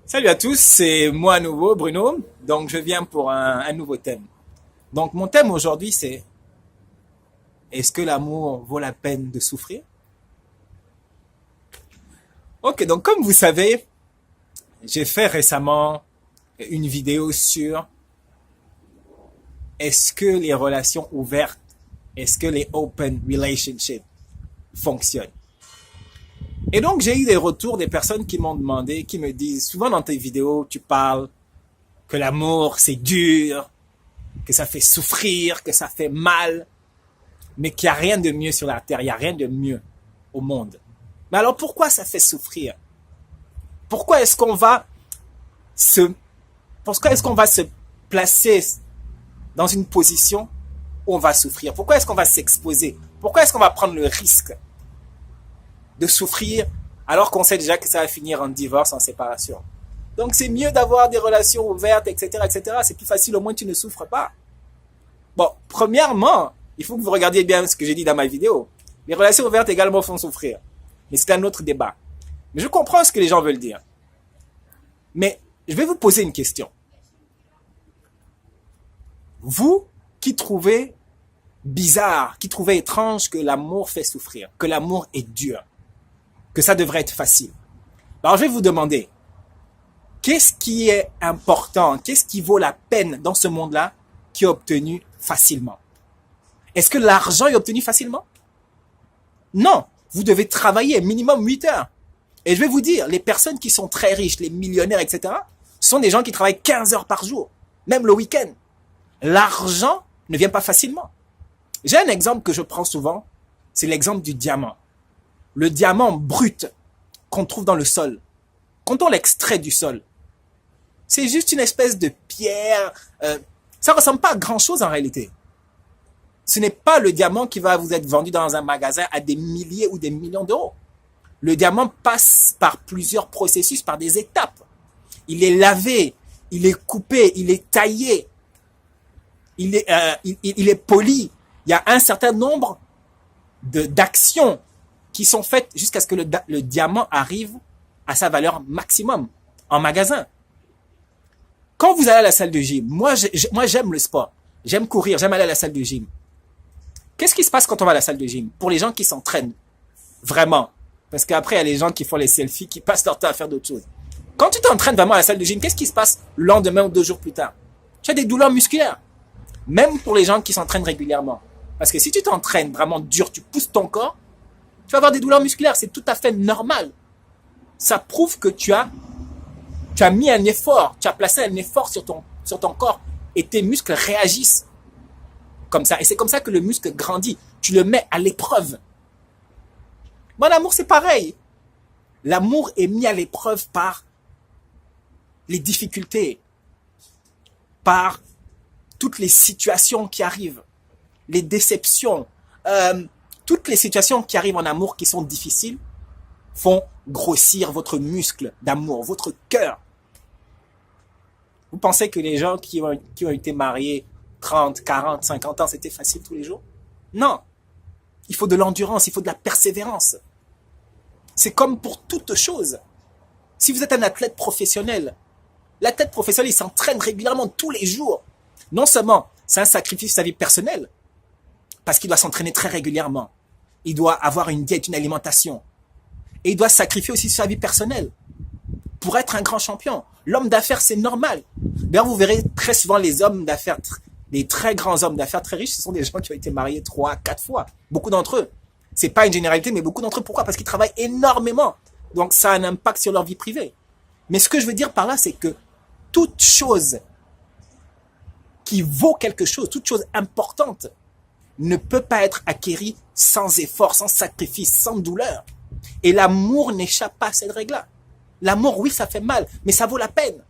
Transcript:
Salut à tous, c'est moi à nouveau, Bruno. Donc, je viens pour un nouveau thème. Donc, mon thème aujourd'hui, c'est est-ce que l'amour vaut la peine de souffrir? Ok, donc comme vous savez, j'ai fait récemment une vidéo sur est-ce que les relations ouvertes, est-ce que les open relationships fonctionnent? Et donc, j'ai eu des retours des personnes qui m'ont demandé, qui me disent, souvent dans tes vidéos, tu parles que l'amour, c'est dur, que ça fait souffrir, que ça fait mal, mais qu'il n'y a rien de mieux sur la terre, il n'y a rien de mieux au monde. Mais alors pourquoi ça fait souffrir? Pourquoi est-ce qu'on va se, pourquoi est-ce qu'on va se placer dans une position où on va souffrir? Pourquoi est-ce qu'on va s'exposer? Pourquoi est-ce qu'on va prendre le risque de souffrir alors qu'on sait déjà que ça va finir en divorce, en séparation? Donc c'est mieux d'avoir des relations ouvertes, etc., etc. C'est plus facile, au moins tu ne souffres pas. Bon, premièrement, il faut que vous regardiez bien ce que j'ai dit dans ma vidéo. Les relations ouvertes également font souffrir. Mais c'est un autre débat. Mais je comprends ce que les gens veulent dire. Mais je vais vous poser une question. Vous qui trouvez bizarre, qui trouvez étrange que l'amour fait souffrir, que l'amour est dur, que ça devrait être facile. Alors je vais vous demander, qu'est-ce qui est important, qu'est-ce qui vaut la peine dans ce monde-là qui est obtenu facilement? Est-ce que l'argent est obtenu facilement? Non, vous devez travailler minimum 8 heures. Et je vais vous dire, les personnes qui sont très riches, les millionnaires, etc., sont des gens qui travaillent 15 heures par jour, même le week-end. L'argent ne vient pas facilement. J'ai un exemple que je prends souvent, c'est l'exemple du diamant. Le diamant brut qu'on trouve dans le sol, quand on l'extrait du sol, c'est juste une espèce de pierre. Ça ressemble pas à grand-chose en réalité. Ce n'est pas le diamant qui va vous être vendu dans un magasin à des milliers ou des millions d'euros. Le diamant passe par plusieurs processus, par des étapes. Il est lavé, il est coupé, il est taillé, il est poli. Il y a un certain nombre d'actions qui sont faites jusqu'à ce que le diamant arrive à sa valeur maximum en magasin. Quand vous allez à la salle de gym, moi j'aime le sport, j'aime courir, j'aime aller à la salle de gym. Qu'est-ce qui se passe quand on va à la salle de gym? Pour les gens qui s'entraînent, vraiment. Parce qu'après, il y a les gens qui font les selfies, qui passent leur temps à faire d'autres choses. Quand tu t'entraînes vraiment à la salle de gym, qu'est-ce qui se passe le lendemain ou 2 jours plus tard? Tu as des douleurs musculaires. Même pour les gens qui s'entraînent régulièrement. Parce que si tu t'entraînes vraiment dur, tu pousses ton corps, tu vas avoir des douleurs musculaires. C'est tout à fait normal. Ça prouve que tu as mis un effort, tu as placé un effort sur ton corps et tes muscles réagissent comme ça. Et c'est comme ça que le muscle grandit. Tu le mets à l'épreuve. Bon, l'amour, c'est pareil. L'amour est mis à l'épreuve par les difficultés, par toutes les situations qui arrivent, les déceptions, toutes les situations qui arrivent en amour qui sont difficiles font grossir votre muscle d'amour, votre cœur. Vous pensez que les gens qui ont été mariés 30, 40, 50 ans, c'était facile tous les jours? Non. Il faut de l'endurance, il faut de la persévérance. C'est comme pour toute chose. Si vous êtes un athlète professionnel, l'athlète professionnel, il s'entraîne régulièrement tous les jours. Non seulement c'est un sacrifice de sa vie personnelle, parce qu'il doit s'entraîner très régulièrement. Il doit avoir une diète, une alimentation. Et il doit sacrifier aussi sa vie personnelle pour être un grand champion. L'homme d'affaires, c'est normal. D'ailleurs, vous verrez très souvent les hommes d'affaires, les très grands hommes d'affaires très riches, ce sont des gens qui ont été mariés 3, 4 fois. Beaucoup d'entre eux. C'est pas une généralité, mais beaucoup d'entre eux. Pourquoi? Parce qu'ils travaillent énormément. Donc, ça a un impact sur leur vie privée. Mais ce que je veux dire par là, c'est que toute chose qui vaut quelque chose, toute chose importante, ne peut pas être acquérie sans effort, sans sacrifice, sans douleur. Et l'amour n'échappe pas à cette règle-là. L'amour, oui, ça fait mal, mais ça vaut la peine.